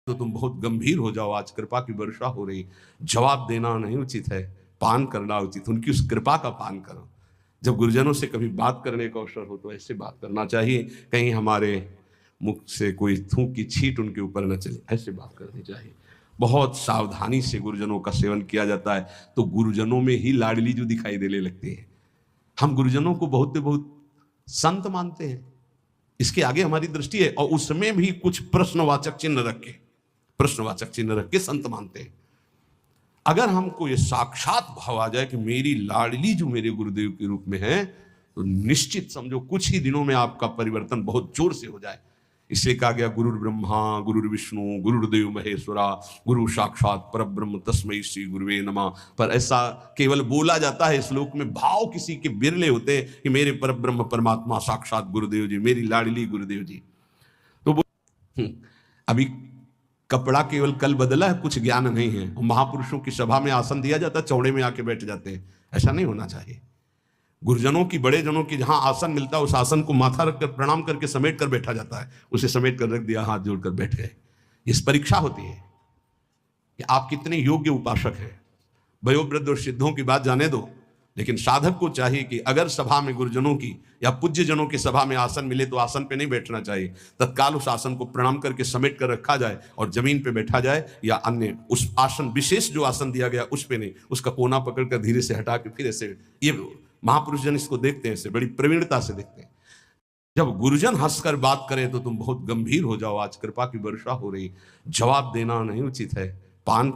तो तुम बहुत गंभीर हो जाओ, आज कृपा की वर्षा हो रही, जवाब देना नहीं उचित है, पान करना उचित, उनकी उस कृपा का पान करो। जब गुरुजनों से कभी बात करने का अवसर हो तो ऐसे बात करना चाहिए, कहीं हमारे मुख से कोई थूक की छींट उनके ऊपर न चले, ऐसे बात करनी चाहिए। बहुत सावधानी से गुरुजनों का सेवन किया जाता है, तो गुरुजनों में ही लाडली जो दिखाई देने लगती है। हम गुरुजनों को बहुत बहुत संत मानते हैं, इसके आगे हमारी दृष्टि है, और उसमें भी कुछ प्रश्नवाचक चिन्ह रख के संत मानते हैं। अगर हमको ये साक्षात भाव आ जाए कि मेरी लाडली जो मेरे गुरुदेव के रूप में है, तो निश्चित समझो कुछ ही दिनों में आपका परिवर्तन बहुत जोर से हो जाए। इसलिए कहा गया गुरुर ब्रह्मा गुरुर्विष्णु गुरुर्देव महेश्वरा गुरु साक्षात परब्रह्म तस्मै श्री गुरुवे नमः। पर ऐसा केवल बोला जाता है, श्लोक में भाव किसी के बिरले होते हैं कि मेरे परब्रह्म परमात्मा साक्षात गुरुदेव जी, मेरी लाडली गुरुदेव जी। तो अभी कपड़ा केवल कल बदला है, कुछ ज्ञान नहीं है। महापुरुषों की सभा में आसन दिया जाता है, चौड़े में आके बैठ जाते हैं, ऐसा नहीं होना चाहिए। गुरुजनों की, बड़े जनों की जहां आसन मिलता है, उस आसन को माथा रखकर प्रणाम करके समेट कर बैठा जाता है, उसे समेट कर रख दिया, हाथ जोड़कर बैठ गए। इस परीक्षा होती है कि आप कितने योग्य उपासक हैं। वयोवृद्ध और सिद्धों की बात जाने दो, लेकिन साधक को चाहिए कि अगर सभा में गुरुजनों की या पूज्य जनों की सभा में आसन मिले तो आसन पे नहीं बैठना चाहिए, तत्काल उस आसन को प्रणाम करके समेट कर रखा जाए और जमीन पे बैठा जाए, या अन्य उस आसन विशेष जो आसन दिया गया उस पे नहीं, उसका कोना पकड़कर धीरे से हटा के फिर ऐसे। ये महापुरुष जन इसको देखते हैं, ऐसे बड़ी प्रवीणता से देखते हैं। जब गुरुजन हंसकर बात करें तो तुम बहुत गंभीर हो जाओ, आज कृपा की वर्षा हो रही, जवाब देना नहीं उचित है, पान